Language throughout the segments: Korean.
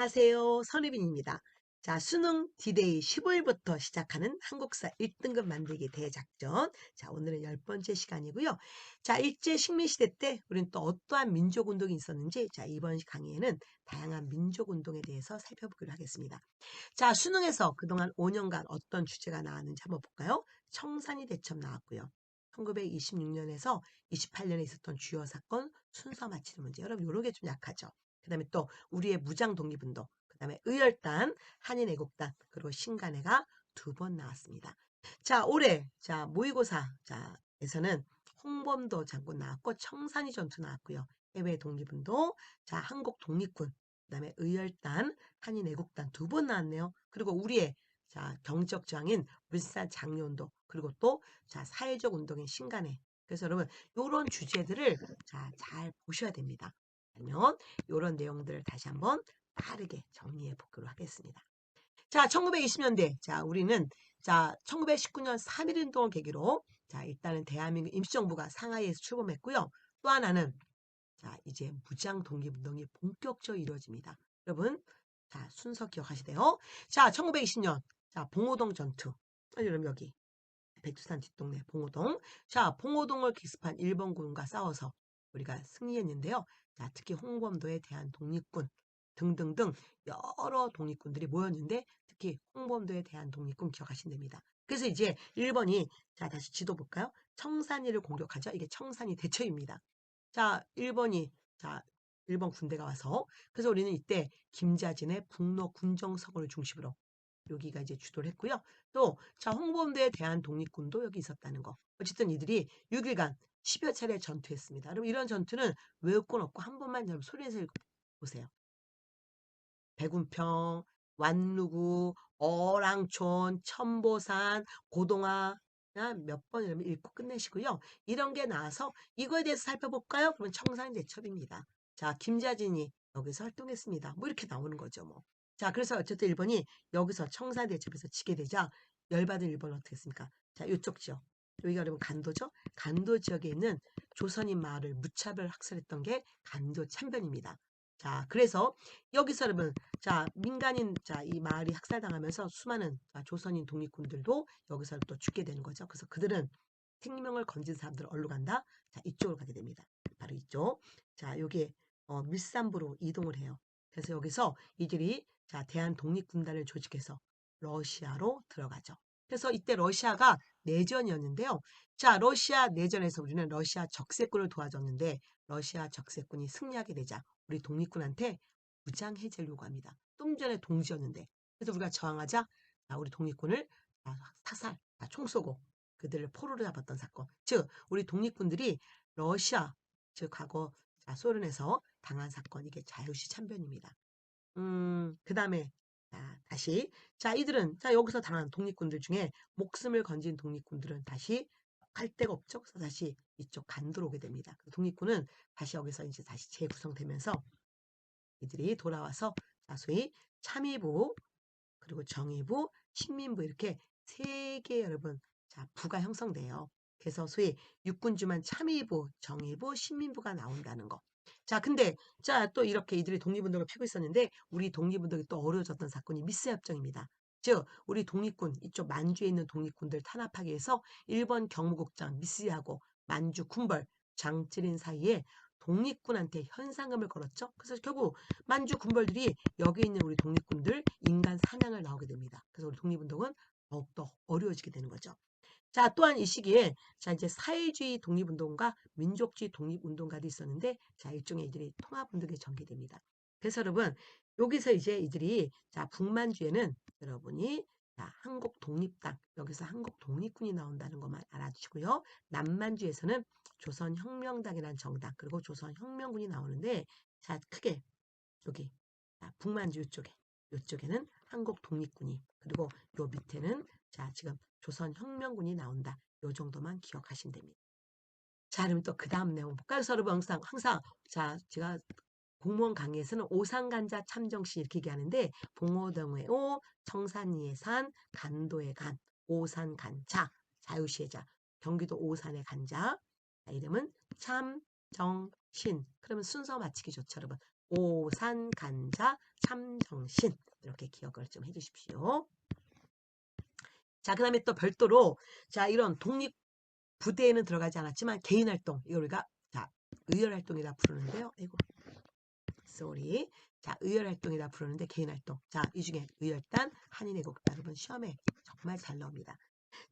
안녕하세요. 선희빈입니다. 자, 수능 D-Day 15일부터 시작하는 한국사 1등급 만들기 대작전. 자, 오늘은 10번째 시간이고요. 자, 일제 식민시대 때 우리는 또 어떠한 민족운동이 있었는지, 자, 이번 강의에는 다양한 민족운동에 대해서 살펴보기로 하겠습니다. 자, 수능에서 그동안 5년간 어떤 주제가 나왔는지 한번 볼까요? 청산리 대첩 나왔고요. 1926년에서 28년에 있었던 주요 사건 순서 맞히는 문제. 여러분, 요런 게 좀 약하죠. 그 다음에 또 우리의 무장 독립운동, 그 다음에 의열단, 한인애국단, 그리고 신간회가 2번 나왔습니다. 자, 올해 자 모의고사 자에서는 홍범도 장군 나왔고 청산리 전투 나왔고요. 해외 독립운동, 자 한국 독립군, 그 다음에 의열단, 한인애국단 2번 나왔네요. 그리고 우리의 자 경적 저항인 물산 장려운동, 그리고 또 자 사회적 운동인 신간회. 그래서 여러분 요런 주제들을 자 잘 보셔야 됩니다. 그러면 요런 내용들을 다시 한번 빠르게 정리해 보기로 하겠습니다. 자, 1920년대. 자, 우리는 자, 1919년 3.1운동을 계기로 자, 일단은 대한민국 임시정부가 상하이에서 출범했고요. 또 하나는 자, 이제 무장 독립운동이 본격적으로 이루어집니다. 여러분, 자, 순서 기억하시대요. 자, 1920년. 자, 봉오동 전투. 여러분 여기 백두산 뒷동네 봉오동. 자, 봉오동을 기습한 일본군과 싸워서 우리가 승리했는데요. 자, 특히 홍범도에 대한 독립군 등등등 여러 독립군들이 모였는데 특히 홍범도에 대한 독립군 기억하시면 됩니다. 그래서 이제 일본이 자 다시 지도 볼까요? 청산리를 공격하죠. 이게 청산리 대첩입니다. 자, 자 일본 군대가 와서 그래서 우리는 이때 김자진의 북로 군정서고를 중심으로 여기가 이제 주도를 했고요. 또, 자, 홍범도에 대한 독립군도 여기 있었다는 거. 어쨌든 이들이 6일간 10여 차례 전투했습니다. 그럼 이런 전투는 외울 건 없고 한 번만 여러분 소리내서 보세요. 백운평, 완루구, 어랑촌, 천보산, 고동화 몇 번 이러면 읽고 끝내시고요. 이런 게 나와서 이거에 대해서 살펴볼까요? 그러면 청산대첩입니다. 자, 김자진이 여기서 활동했습니다. 뭐 이렇게 나오는 거죠, 뭐. 자, 그래서 어쨌든 일본이 여기서 청산대첩에서 지게 되자 열받은 일본은 어떻게 했습니까? 자, 이쪽 지역. 여기가 여러분 간도죠? 간도 지역에 있는 조선인 마을을 무차별 학살했던 게 간도 참변입니다. 자, 그래서 여기서 여러분 자, 민간인, 자, 이 마을이 학살당하면서 수많은 자, 조선인 독립군들도 여기서 또 죽게 되는 거죠. 그래서 그들은 생명을 건진 사람들 어디로 간다? 자, 이쪽으로 가게 됩니다. 바로 이쪽. 자, 요게 밀산부로 이동을 해요. 그래서 여기서 이들이 자, 대한 독립군단을 조직해서 러시아로 들어가죠. 그래서 이때 러시아가 내전이었는데요. 자, 러시아 내전에서 우리는 러시아 적세군을 도와줬는데 러시아 적세군이 승리하게 되자 우리 독립군한테 무장 해제를 요구합니다. 좀 전에 동지였는데. 그래서 우리가 저항하자 우리 독립군을 사살, 총 쏘고 그들을 포로로 잡았던 사건. 즉 우리 독립군들이 러시아, 즉 과거 소련에서 당한 사건 이게 자유시 참변입니다. 그 다음에 다시 자 이들은 자 여기서 당한 독립군들 중에 목숨을 건진 독립군들은 다시 갈 데가 없죠. 그래서 다시 이쪽 간도로 오게 됩니다. 독립군은 다시 여기서 이제 다시 재구성되면서 이들이 돌아와서 소위 참의부 그리고 정의부, 식민부 이렇게 세 개 여러분 부가 형성돼요. 그래서 소위 육군주만 참의부, 정의부, 식민부가 나온다는 거. 자, 근데 또 이렇게 이들이 독립운동을 펴고 있었는데 우리 독립운동이 또 어려워졌던 사건이 미스협정입니다. 즉 우리 독립군 이쪽 만주에 있는 독립군들 탄압하기 위해서 일본 경무국장 미스하고 만주 군벌 장찌린 사이에 독립군한테 현상금을 걸었죠. 그래서 결국 만주 군벌들이 여기 있는 우리 독립군들 인간 사냥을 나오게 됩니다. 그래서 우리 독립운동은 더욱더 어려워지게 되는 거죠. 자, 또한 이 시기에 이제 사회주의 독립운동과 민족주의 독립운동가도 있었는데 일종의 이들이 통합운동에 전개됩니다. 그래서 여러분 여기서 이제 이들이 북만주에는 여러분이 한국 독립당 여기서 한국 독립군이 나온다는 것만 알아주시고요. 남만주에서는 조선혁명당이라는 정당 그리고 조선혁명군이 나오는데 크게 여기 북만주 이쪽에는 한국 독립군이 그리고 요 밑에는 지금 조선혁명군이 나온다. 요 정도만 기억하시면 됩니다. 자, 그럼 또 그 다음 내용 볼까요? 그래서 여러분 항상 제가 공무원 강의에서는 오산간자 참정시 이렇게 얘기하는데 봉오동의 오, 청산리의 산, 간도의 간, 오산간자, 자유시의 자, 경기도 오산의 간자. 이름은 참정신. 그러면 순서 맞히기 좋죠, 여러분. 오산, 간자, 참정신. 이렇게 기억을 좀 해주십시오. 자, 그 다음에 또 별도로, 자, 이런 독립 부대에는 들어가지 않았지만 개인 활동, 이걸 우리가, 자, 의열 활동이라 부르는데요. 아이고, 쏘리. 자, 의열 활동이라 부르는데 개인 활동. 자, 이 중에 의열단, 한인애국단. 여러분 시험에 정말 잘 나옵니다.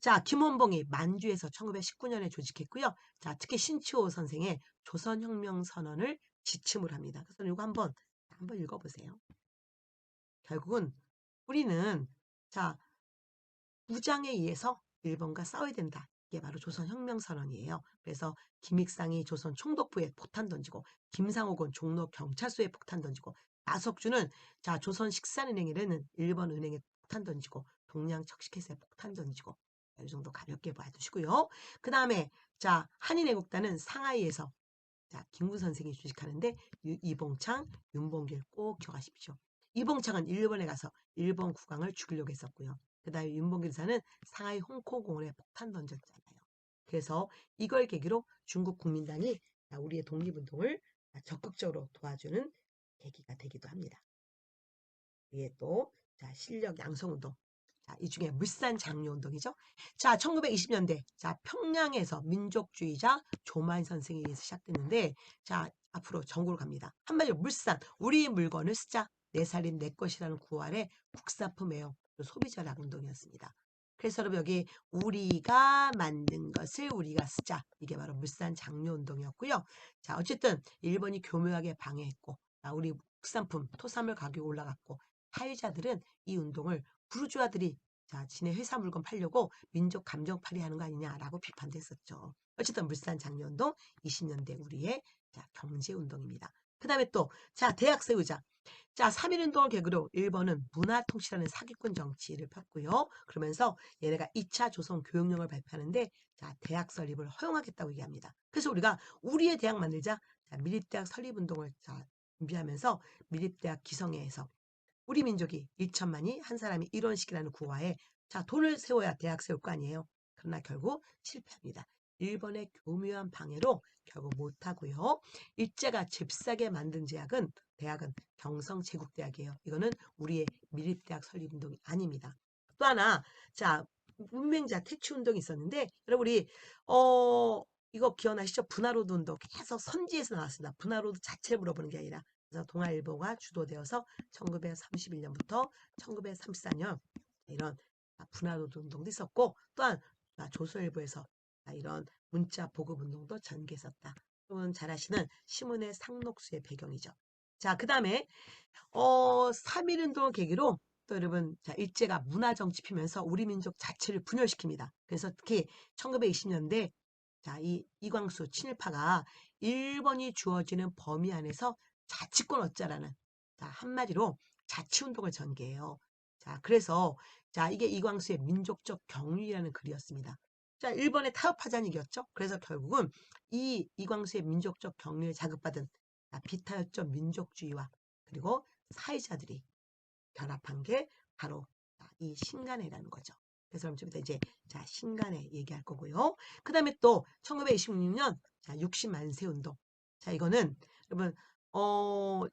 자, 김원봉이 만주에서 1919년에 조직했고요. 자, 특히 신치호 선생의 조선혁명 선언을 지침을 합니다. 그래서 이거 한번 읽어보세요. 결국은 우리는 자, 무장에 의해서 일본과 싸워야 된다. 이게 바로 조선혁명선언이에요. 그래서 김익상이 조선 총독부에 폭탄 던지고 김상옥은 종로 경찰서에 폭탄 던지고 나석주는 자 조선 식산은행에는 일본 은행에 폭탄 던지고 동양 척식회사에 폭탄 던지고 이 정도 가볍게 봐두시고요. 그 다음에 자 한인애국단은 상하이에서 자 김구 선생이 주식하는데 이봉창, 윤봉길 꼭 기억하십시오. 이봉창은 일본에 가서 일본 국왕을 죽이려고 했었고요. 그 다음에 윤봉길 사는 상하이 홍콩공원에 폭탄 던졌잖아요. 그래서 이걸 계기로 중국 국민당이 우리의 독립운동을 적극적으로 도와주는 계기가 되기도 합니다. 위에 또 자, 실력 양성운동. 자, 이 중에 물산 장려운동이죠. 자, 1920년대 자 평양에서 민족주의자 조만 선생에 의해서 시작됐는데 자 앞으로 전국으로 갑니다. 한마디로 물산 우리 물건을 쓰자 내 살림 내 것이라는 구호아래 국산품 애용 소비자락 운동이었습니다. 그래서 여러분 여기 우리가 만든 것을 우리가 쓰자 이게 바로 물산 장려운동이었고요. 자 어쨌든 일본이 교묘하게 방해했고 우리 국산품 토사물 가격이 올라갔고 사회자들은 이 운동을 부르주아들이 자, 지네 회사 물건 팔려고 민족 감정팔이 하는 거 아니냐라고 비판도 했었죠. 어쨌든 물산 장려운동 20년대 우리의 자, 경제운동입니다. 그 다음에 또, 자, 대학 세우자. 자, 3.1운동을 계기로 일본은 문화통치라는 사기꾼 정치를 폈고요. 그러면서 얘네가 2차 조선 교육령을 발표하는데 자, 대학 설립을 허용하겠다고 얘기합니다. 그래서 우리가 우리의 대학 만들자 자, 밀립대학 설립운동을 자, 준비하면서 밀립대학 기성회에서 우리 민족이 1천만이 한 사람이 1원씩이라는 구화에 자 돈을 세워야 대학 세울 거 아니에요. 그러나 결국 실패합니다. 일본의 교묘한 방해로 결국 못하고요. 일제가 잽싸게 만든 대학은 경성제국대학이에요. 이거는 우리의 밀립대학 설립운동이 아닙니다. 또 하나 자 문맹자 퇴치운동이 있었는데 여러분 우리 이거 기억나시죠? 분화로드 운동 계속 선지에서 나왔습니다. 분화로드 자체를 물어보는 게 아니라 그래서 동아일보가 주도되어서 1931년부터 1934년 이런 분화로드 운동도 있었고 또한 조선일보에서 이런 문자 보급 운동도 전개했었다. 여러분 잘 아시는 신문의 상록수의 배경이죠. 자, 그 다음에 3.1운동을 계기로 또 여러분 자 일제가 문화정치 피면서 우리 민족 자체를 분열시킵니다. 그래서 특히 1920년대 자, 이광수 친일파가 일본이 주어지는 범위 안에서 자치권 얻자라는 자, 한마디로 자치운동을 전개해요. 자, 그래서 자, 이게 이광수의 민족적 경륜이라는 글이었습니다. 자, 일본의 타협하자는 얘기였죠. 그래서 결국은 이광수의 민족적 경륜을 자극받은 비타협적 민족주의와 그리고 사회자들이 결합한 게 바로 이 신간회라는 거죠. 그래서 좀 이따 이제 자 신간회 얘기할 거고요. 그 다음에 또 1926년 자 60만세 운동. 자 이거는 여러분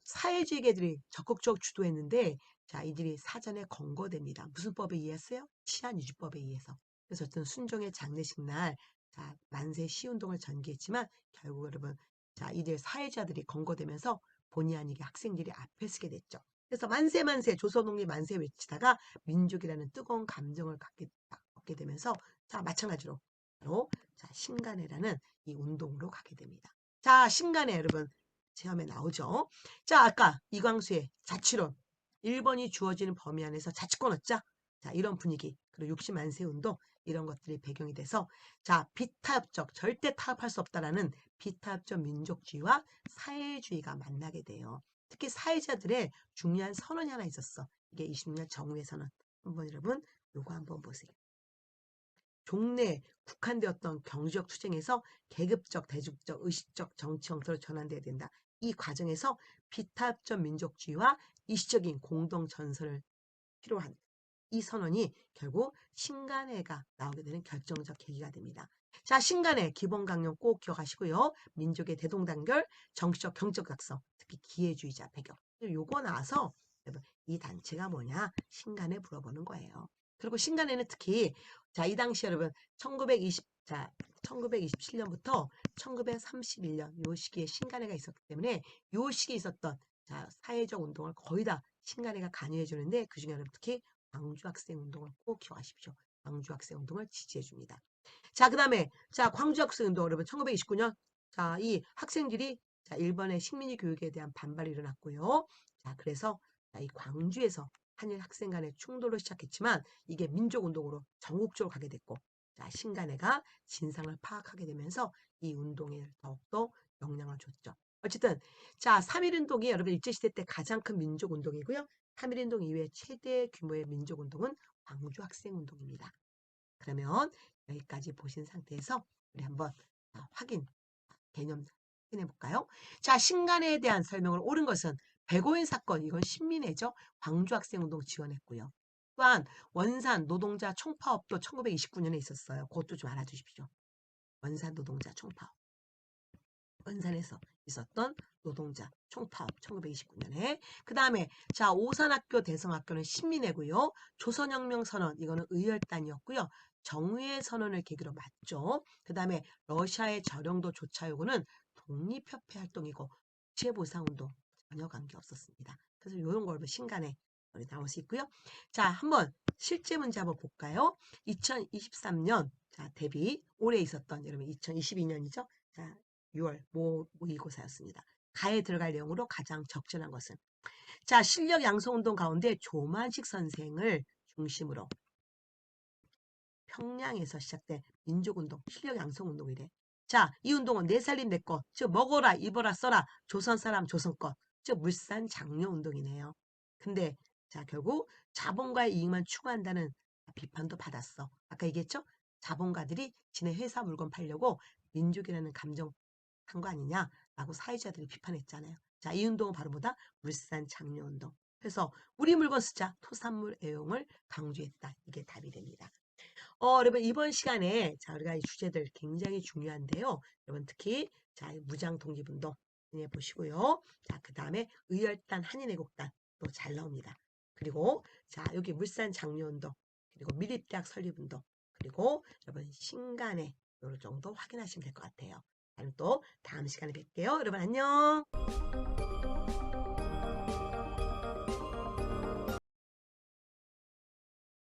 사회주의계들이 적극적으로 주도했는데 자 이들이 사전에 권고됩니다. 무슨 법에 의했어요? 치안유지법에 의해서. 그래서 어떤 순종의 장례식 날 자 만세 시운동을 전개했지만 결국 여러분 자 이들 사회자들이 권고되면서 본의 아니게 학생들이 앞에 서게 됐죠. 그래서 만세 만세 조선독립 만세 외치다가 민족이라는 뜨거운 감정을 갖게 되면서 자 마찬가지로 바로 자 신간회라는 이 운동으로 가게 됩니다. 자 신간회 여러분 시험에 나오죠. 자 아까 이광수의 자치론 일본이 주어지는 범위 안에서 자치권 얻자. 자 이런 분위기 그리고 60만세 운동 이런 것들이 배경이 돼서 자 비타협적 절대 타협할 수 없다라는 비타협적 민족주의와 사회주의가 만나게 돼요. 특히 사회자들의 중요한 선언이 하나 있었어. 이게 20년 정우의 선언. 한번 여러분 요거 한번 보세요. 종래에 국한되었던 경제적 투쟁에서 계급적, 대중적, 의식적 정치 형태로 전환돼야 된다. 이 과정에서 비타협적 민족주의와 일시적인 공동 전선을 필요한 이 선언이 결국 신간회가 나오게 되는 결정적 계기가 됩니다. 자, 신간회 기본 강령 꼭 기억하시고요. 민족의 대동단결, 정치적 경적 각성, 특히 특히 기회주의자 배경. 요거 나와서 여러분 이 단체가 뭐냐? 신간에 물어보는 거예요. 그리고 신간에는 특히 자, 이 당시 여러분 1927년부터 1931년 요 시기에 신간회가 있었기 때문에 요 시기에 있었던 자, 사회적 운동을 거의 다 신간회가 관여해 주는데 그중에 여러분 특히 광주 학생 운동을 꼭 기억하십시오. 광주 학생 운동을 지지해 줍니다. 자, 그다음에 자, 광주 학생 운동 여러분 1929년 자, 이 학생들이 자, 일본의 식민지 교육에 대한 반발이 일어났고요. 자, 그래서 자, 이 광주에서 한일 학생 간의 충돌로 시작했지만 이게 민족 운동으로 전국적으로 가게 됐고 자, 신간회가 진상을 파악하게 되면서 이 운동에 더욱더 영향을 줬죠. 어쨌든 자, 3.1운동이 여러분 일제시대 때 가장 큰 민족운동이고요. 3.1운동 이후에 최대 규모의 민족운동은 광주학생운동입니다. 그러면 여기까지 보신 상태에서 우리 한번 개념 확인해 볼까요? 자, 신간에 대한 설명을 옳은 것은 백오인 사건, 이건 신민회죠. 광주학생운동 지원했고요. 또한 원산 노동자 총파업도 1929년에 있었어요. 그것도 좀 알아두십시오. 원산 노동자 총파업. 원산에서 있었던 노동자 총파업 1929년에 그 다음에 자 오산학교 대성학교는 신민회고요. 조선혁명 선언 이거는 의열단이었고요. 정의의 선언을 계기로 맞죠. 그 다음에 러시아의 저령도 조차 요구는 독립협회 활동이고 국제보상운동 전혀 관계없었습니다. 그래서 이런 걸 신간에 나올 수 있고요. 자 한번 실제 문제 한번 볼까요? 2023년 자 대비 올해 있었던 여러분 2022년이죠. 자 6월 모의고사였습니다. 가에 들어갈 내용으로 가장 적절한 것은 자 실력 양성운동 가운데 조만식 선생을 중심으로 평양에서 시작된 민족운동 실력 양성운동이래. 자 이 운동은 내 살림 내 것, 즉 먹어라 입어라 써라 조선 사람 조선 것, 즉 물산 장려 운동이네요. 근데 자 결국 자본가의 이익만 추구한다는 비판도 받았어. 아까 얘기했죠? 자본가들이 지네 회사 물건 팔려고 민족이라는 감정 한 거 아니냐라고 사회자들이 비판했잖아요. 자, 이 운동은 바로 뭐다? 물산 장려 운동. 그래서 우리 물건 쓰자 토산물 애용을 강조했다. 이게 답이 됩니다. 여러분 이번 시간에 자 우리가 이 주제들 굉장히 중요한데요. 여러분 특히 자 무장 독립운동 해 보시고요. 자 그다음에 의열단 한인애국단 또 잘 나옵니다. 그리고 자 여기 물산 장려운동 그리고 밀립대학 설립운동 그리고 여러분 신간의 요런 정도 확인하시면 될 것 같아요. 그럼 또 다음 시간에 뵐게요. 여러분 안녕.